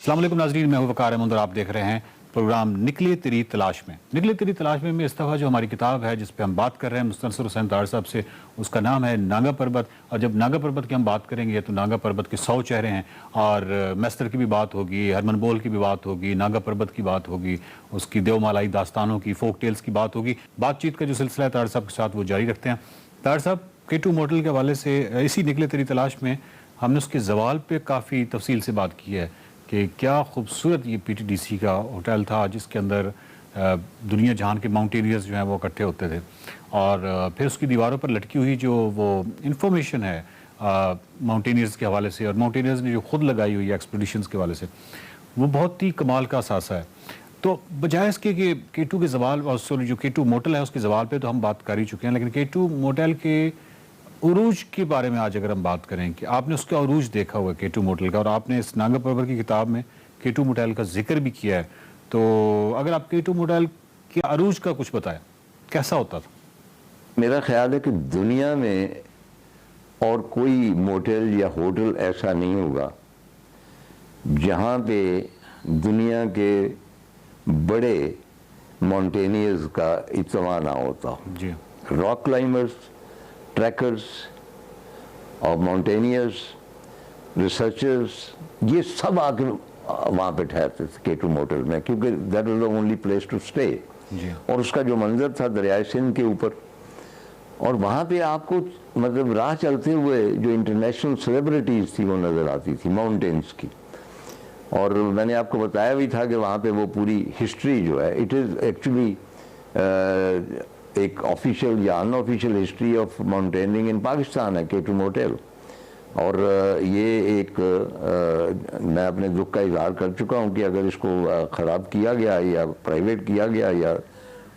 अस्सलाम वालेकुम नाज़रीन, मैं हूं वकार अहमद और आप देख रहे हैं प्रोग्राम निकले तेरी तलाश में। निकले तेरी तलाश में इस दफ़ा जो हमारी किताब है जिस पे हम बात कर रहे हैं मुस्तनसर हुसैन तार साहब से, उसका नाम है नागा पर्वत। और जब नागा पर्वत की हम बात करेंगे तो नागा पर्वत के 100 चेहरे हैं और मैस्तर की भी बात होगी, हरमन बोल की भी बात होगी, नागा पर्वत की बात होगी, उसकी देवमालाई दास्तानों की, फोक टेल्स की बात होगी। बातचीत का जो सिलसिला है तार साहब के साथ वो जारी रखते हैं। तार साहब, K2 मोटल के हवाले से इसी निकले तेरी तलाश में हमने उसके जवाल पे काफ़ी तफसील से बात की है कि क्या खूबसूरत ये PTDC का होटल था जिसके अंदर दुनिया जहान के माउंटेनियर्स जो हैं वो इकट्ठे होते थे। और फिर उसकी दीवारों पर लटकी हुई जो वो इंफॉर्मेशन है माउंटेनियर्स के हवाले से और माउंटेनियर्स ने जो खुद लगाई हुई है एक्सपीडिशंस के हवाले से, वो बहुत ही कमाल का असासा है। तो बजाय इसके कि K2 के जवाल और सॉरी जो K2 मोटल है उसके जवाल पे तो हम बात कर ही चुके हैं, लेकिन K2 मोटल के उरूज के बारे में आज अगर हम बात करें कि आपने उसका उरूज देखा हुआ है K2 मोटल का और आपने इस नागा पर्वत की किताब में K2 मोटल का जिक्र भी किया है, तो अगर आप K2 मोटल के अरूज का कुछ बताएं, कैसा होता था? मेरा ख्याल है कि दुनिया में और कोई मोटेल या होटल ऐसा नहीं होगा जहाँ पे दुनिया के बड़े माउंटेनियर्स का इज्तिमा ना होता। जी, रॉक क्लाइंबर्स, ट्रैकर्स और माउंटेनियर्स, रिसर्चर्स, ये सब आके वहाँ पे ठहरते थे K2 मोटल में, क्योंकि that was the only place to stay. और उसका जो मंजर था दरियाए सिंध के ऊपर, और वहाँ पे आपको मतलब राह चलते हुए जो इंटरनेशनल सेलिब्रिटीज़ थी वो नज़र आती थी माउंटेन्स की। और मैंने आपको बताया भी था कि वहाँ पे वो पूरी हिस्ट्री जो है, इट इज़ एक्चुअली एक ऑफिशियल या अनऑफिशियल हिस्ट्री ऑफ माउंटेनिंग इन पाकिस्तान है K2 मोटेल। और ये एक मैं अपने दुख का इजहार कर चुका हूँ कि अगर इसको ख़राब किया गया या प्राइवेट किया गया या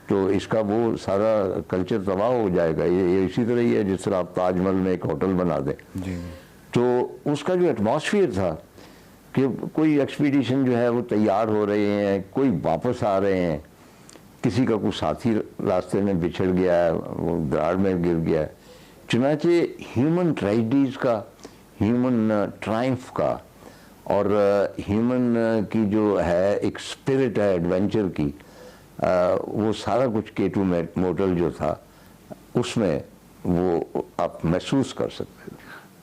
तो इसका वो सारा कल्चर तबाह हो जाएगा। ये इसी तरह ही है जिस तरह आप ताजमहल में एक होटल बना दें। तो उसका जो एटमॉस्फेयर था कि कोई एक्सपीडिशन जो है वो तैयार हो रहे हैं, कोई वापस आ रहे हैं, किसी का कोई साथी रास्ते में बिछड़ गया है, वो दरार में गिर गया है। चुनांचे ह्यूमन ट्रेजेडीज़ का, ह्यूमन ट्रायम्फ का और ह्यूमन की जो है एक स्पिरिट है एडवेंचर की, वो सारा कुछ K2 मोटल जो था उसमें वो आप महसूस कर सकते हैं।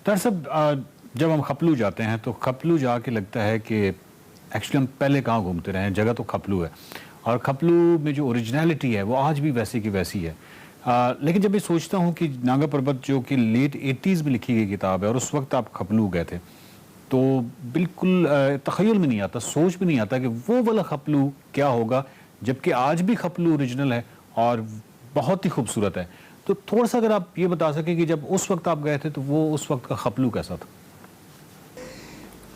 दरअसल जब हम खपलू जाते हैं तो खपलू जाके लगता है कि एक्चुअली हम पहले कहाँ घूमते रहे हैं, जगह तो खपलू है और खपलू में जो ओरिजिनलिटी है वो आज भी वैसी की वैसी है। लेकिन जब मैं सोचता हूँ कि नागा पर्वत जो कि लेट 80s में लिखी गई किताब है और उस वक्त आप खपलू गए थे, तो बिल्कुल तख़य्युल में नहीं आता, सोच में नहीं आता कि वो वाला खपलू क्या होगा, जबकि आज भी खपलू ओरिजिनल है और बहुत ही खूबसूरत है। तो थोड़ा सा अगर आप ये बता सकें कि जब उस वक्त आप गए थे तो वो उस वक्त का खपलू कैसा था?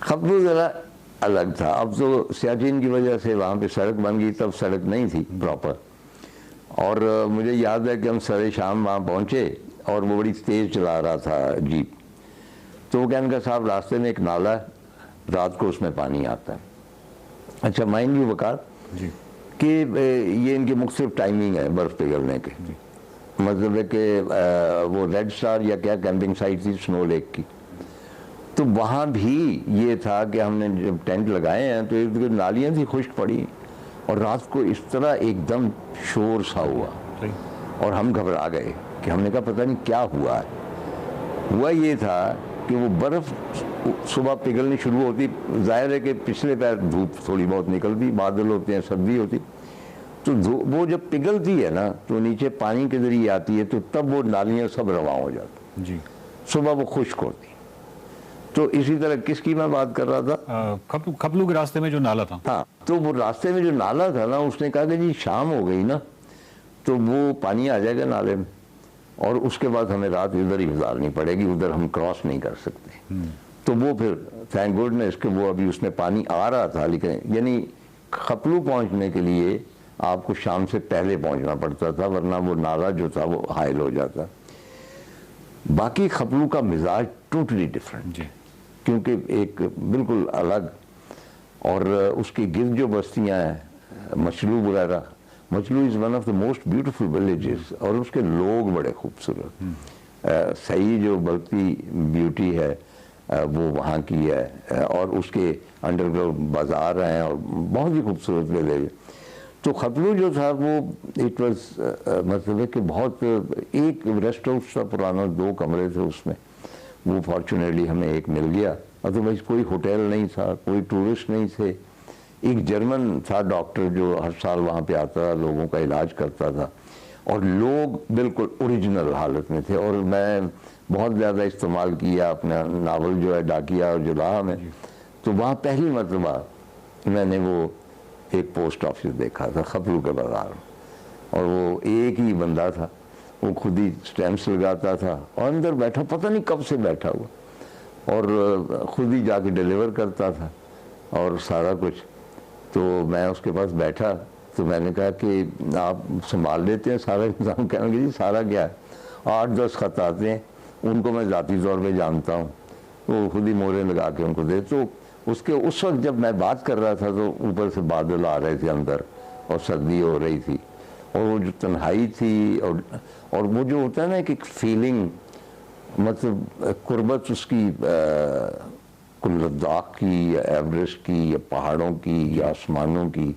खपलू ज़रा अलग था। अब तो सियाचिन की वजह से वहाँ पे सड़क बन गई, तब सड़क नहीं थी प्रॉपर। और मुझे याद है कि हम सरे शाम वहाँ पहुँचे और वो बड़ी तेज़ चला रहा था जीप। तो वो कहने का साहब रास्ते में एक नाला है, रात को उसमें पानी आता है। अच्छा, माइंड यू वकार कि ये इनकी मुख्तलिफ टाइमिंग है बर्फ़ पिघलने के। मतलब है कि वो रेड स्टार या क्या कैंपिंग साइट थी स्नो लेक की, तो वहाँ भी ये था कि हमने जब टेंट लगाए हैं तो इर्द गिर्द नालियाँ थी खुश्क पड़ी और रात को इस तरह एकदम शोर सा हुआ और हम घबरा गए कि हमने कहा पता नहीं क्या हुआ है। हुआ ये था कि वो बर्फ़ सुबह पिघलनी शुरू होती, जाहिर है कि पिछले पैर धूप थोड़ी बहुत निकलती, बादल होते हैं, सर्दी होती, तो वो जब पिघलती है ना तो नीचे पानी के ज़रिए आती है, तो तब वो नालियाँ सब रवा हो जाती जी। सुबह वो खुश्क होती। तो इसी तरह किसकी मैं बात कर रहा था, खपलू के रास्ते में जो नाला था। हाँ, तो वो रास्ते में जो नाला था ना, उसने कहा कि जी शाम हो गई ना तो वो पानी आ जाएगा नाले में और उसके बाद हमें रात इधर ही गुजारनी पड़ेगी, उधर हम क्रॉस नहीं कर सकते। तो वो फिर थैंक गुडनेस कि वो अभी उसमें पानी आ रहा था, लेकिन यानी खपलू पहुंचने के लिए आपको शाम से पहले पहुंचना पड़ता था, वरना वो नाला जो था वो हायल हो जाता। बाकी खपलू का मिजाज टोटली डिफरेंट है, क्योंकि एक बिल्कुल अलग, और उसकी गिर्द जो बस्तियाँ हैं मचलू वगैरह, Machlu is one of the most beautiful villages और उसके लोग बड़े खूबसूरत। सही जो बल्कि ब्यूटी है वो वहाँ की है और उसके अंडरग्राउंड बाज़ार हैं और बहुत ही खूबसूरत विलेज है। तो खपलू जो था वो इट वाज मतलब है कि बहुत एक रेस्ट हाउस था पुराना, 2 कमरे थे उसमें, वो फॉर्चुनेटली हमें एक मिल गया। अदरवाइज कोई होटल नहीं था, कोई टूरिस्ट नहीं थे। एक जर्मन था डॉक्टर जो हर साल वहाँ पे आता था, लोगों का इलाज करता था, और लोग बिल्कुल ओरिजिनल हालत में थे। और मैं बहुत ज़्यादा इस्तेमाल किया अपना नावल जो है डाकिया और जुलाहा में, तो वहाँ पहली मरतबा मैंने वो एक पोस्ट ऑफिस देखा था खपलू के बाज़ार में, और वो एक ही बंदा था, वो खुद ही स्टैम्प्स लगाता था और अंदर बैठा, पता नहीं कब से बैठा हुआ, और खुद ही जाके डिलीवर करता था और सारा कुछ। तो मैं उसके पास बैठा, तो मैंने कहा कि आप संभाल लेते हैं सारा इंतज़ाम? कहने लगे जी सारा क्या है, 8-10 खत आते हैं, उनको मैं ज़ाती तौर पे जानता हूँ, वो खुद ही मोहरें लगा के उनको दे। तो उसके उस वक्त जब मैं बात कर रहा था तो ऊपर से बादल आ रहे थे अंदर और सर्दी हो रही थी, और वो जो तन्हाई थी और वो जो होता है ना कि फीलिंग, मतलब कुर्बत उसकी लद्दाख की या एवरेस्ट की या पहाड़ों की या आसमानों की,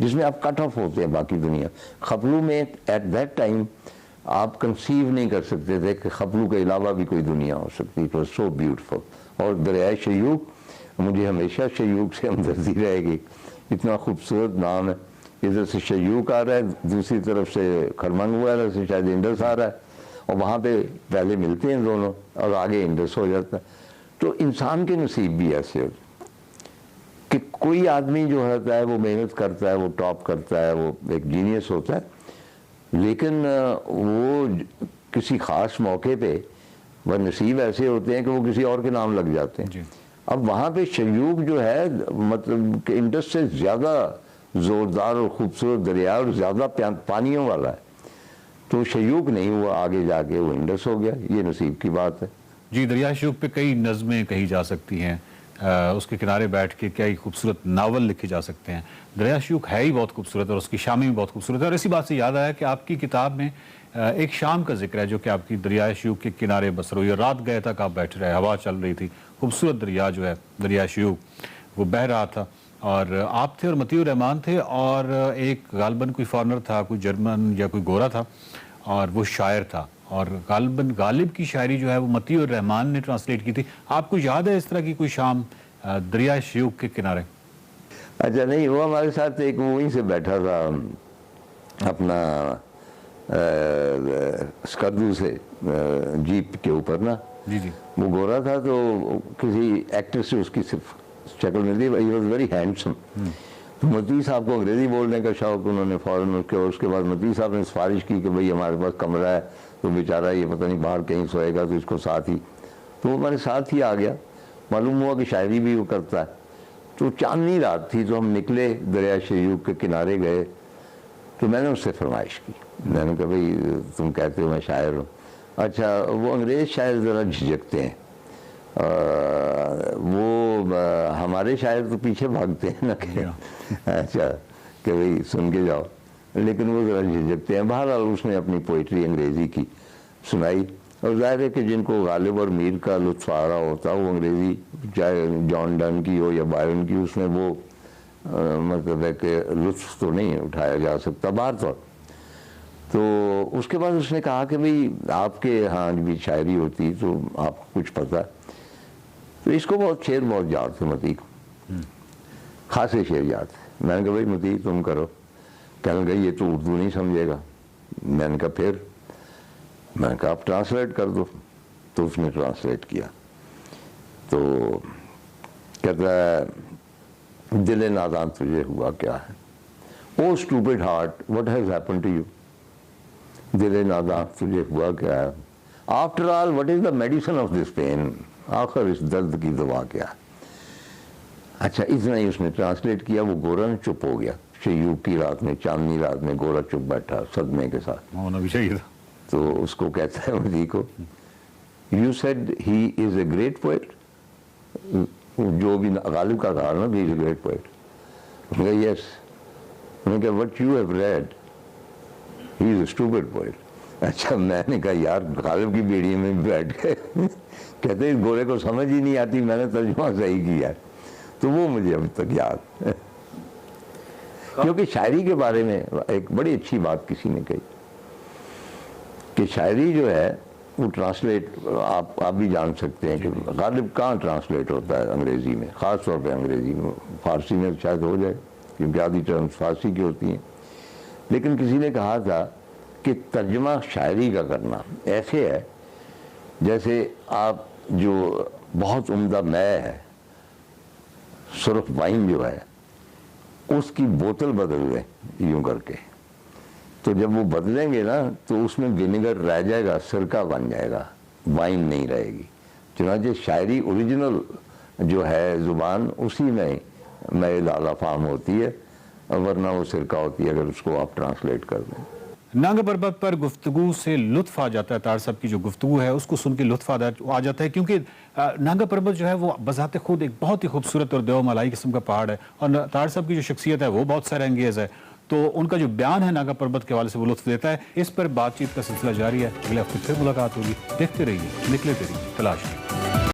जिसमें आप कट ऑफ होते हैं बाकी दुनिया। खपलू में एट दैट टाइम आप कंसीव नहीं कर सकते थे कि खपलू के अलावा भी कोई दुनिया हो सकती। It was so beautiful. और दरिया शयूक, मुझे हमेशा शयूक से हमदर्दी रहेगी, इतना खूबसूरत नाम है। इधर से शयूक आ रहा है, दूसरी तरफ से खरमन हुआ है, से शायद इंडस आ रहा है, और वहाँ पे पहले मिलते हैं दोनों और आगे इंडस हो जाता है। तो इंसान के नसीब भी ऐसे होते कि कोई आदमी जो होता है वो मेहनत करता है, वो टॉप करता है, वो एक जीनियस होता है, लेकिन वो किसी ख़ास मौके पे वह नसीब ऐसे होते हैं कि वो किसी और के नाम लग जाते हैं। अब वहाँ पे शयूक जो है, मतलब कि इंडस से ज़्यादा ज़ोरदार और ख़ूबसूरत दरिया और ज़्यादा पानियों वाला है, तो शयूक नहीं हुआ, आगे जाके वो इंडस हो गया। ये नसीब की बात है जी। दरिया शयूक पे कई नज़में कही जा सकती हैं, उसके किनारे बैठ के कई खूबसूरत नावल लिखे जा सकते हैं। दरिया शयूक है ही बहुत खूबसूरत और उसकी शामें भी बहुत खूबसूरत है। और इसी बात से याद आया कि आपकी किताब में एक शाम का जिक्र है जो कि आपकी दरिया शयूक के किनारे बसर हुई, और रात गए तक आप बैठे रहे, हवा चल रही थी, खूबसूरत दरिया जो है दरिया शयूक वो बह रहा था, और आप थे और मतीउर रहमान थे, और एक गालिबन कोई फॉरनर था, कोई जर्मन या कोई गोरा था, और वो शायर था, और गालिब की शायरी जो है वो मतीउर रहमान ने ट्रांसलेट की थी। आपको याद है इस तरह की कोई शाम दरिया शयूक के किनारे? अच्छा नहीं, वो हमारे साथ एक वहीं से बैठा था अपना स्कर्दू से जीप के ऊपर ना, जी जी, वो गोरा था, तो किसी एक्टर से उसकी सिर्फ शक्ल मिलती, ही वॉज वेरी हैंडसम। तो मती साहब को अंग्रेज़ी बोलने का शौक, उन्होंने फ़ौरन उसके बाद मती साहब ने सिफारिश की कि भाई हमारे पास कमरा है, तो बेचारा ये पता नहीं बाहर कहीं सोएगा, तो इसको साथ ही, तो वो हमारे साथ ही आ गया। मालूम हुआ कि शायरी भी वो करता है। तो चांदनी रात थी, तो हम निकले, दरिया शयूक के किनारे गए, तो मैंने उससे फरमाइश की। मैंने कहा भाई तुम कहते हो मैं शायर हूँ। अच्छा, वो अंग्रेज़ शायर ज़रा झिझकते हैं, वो हमारे शायर तो पीछे भागते हैं ना कि अच्छा कि भाई सुन के जाओ, लेकिन वो ज़रा झिझकते हैं। बहरहाल उसने अपनी पोइट्री अंग्रेज़ी की सुनाई, और ज़ाहिर है कि जिनको गालिब और मीर का लुत्फ़ आ रहा होता वो अंग्रेज़ी, चाहे जॉन डन की हो या बायरन की, उसमें वो मतलब है कि लुत्फ़ तो नहीं उठाया जा सकता बाहर तौर। तो उसके बाद उसने कहा कि भाई आपके यहाँ भी शायरी होती तो आपको कुछ पता। तो इसको बहुत शेर बहुत याद थे मती को, खासे शेर याद थे। मैंने कहा भाई मती तुम करो। कहने लगा ये तो उर्दू नहीं समझेगा। मैंने कहा फिर? मैंने कहा आप ट्रांसलेट कर दो। तो उसने ट्रांसलेट किया। तो कहता है दिल नादान तुझे हुआ क्या है, oh stupid heart what has happened to you. दिल नादान तुझे हुआ क्या है, after all what is the medicine of this pain, आखिर इस दर्द की दवा क्या है। अच्छा, इतना ही उसने ट्रांसलेट किया। वो गोरा ने चुप हो गया। शयूक की रात में, चांदनी रात में गोरा चुप बैठा सदमे के साथ। होना भी चाहिए था। तो उसको कहता है मदी को, you said he is a great poet, जो भी गालिब का कहा ना, he is a great poet. उसने कहा यस। उसने कहा what you have read, he is a stupid poet. अच्छा, मैंने कहा यार गालिब की बेड़ी में बैठ गए कहते हैं इस गोरे को समझ ही नहीं आती, मैंने तर्जुमा सही किया है। तो वो मुझे अभी तक याद है। क्योंकि शायरी के बारे में एक बड़ी अच्छी बात किसी ने कही कि शायरी जो है वो ट्रांसलेट, आप भी जान सकते हैं कि गालिब कहाँ ट्रांसलेट होता है अंग्रेज़ी में, ख़ास तौर पे अंग्रेज़ी में। फ़ारसी में शायद हो जाए क्योंकि आधी टर्म्स फ़ारसी की होती हैं। लेकिन किसी ने कहा था कि तर्जमा शायरी का करना ऐसे है जैसे आप जो बहुत उम्दा मै है, सुर्ख वाइन जो है, उसकी बोतल बदल दें यूँ करके, तो जब वो बदलेंगे ना तो उसमें विनेगर रह जाएगा, सिरका बन जाएगा, वाइन नहीं रहेगी। चुनांचे शायरी ओरिजिनल जो है ज़ुबान उसी में मैं लाला फाम होती है, वरना वो सिरका होती है अगर उसको आप ट्रांसलेट कर दें। नागा परबत पर गुफ्तगू से लुत्फ आ जाता है। तार साहब की जो गुफ्तगू है उसको सुन के लुत्फ आ जाता है, क्योंकि नागा परबत जो है वो बजाते खुद एक बहुत ही खूबसूरत और देवमलाई किस्म का पहाड़ है, और तार साहब की जो शख्सियत है वो बहुत सरअंगेज़ है। तो उनका जो बयान है नागा पर्वत के हवाले से वो लुत्फ देता है। इस पर बातचीत का सिलसिला जारी है। अगले हफ्ते फिर मुलाकात होगी। देखते रहिए निकले तेरी तलाश में।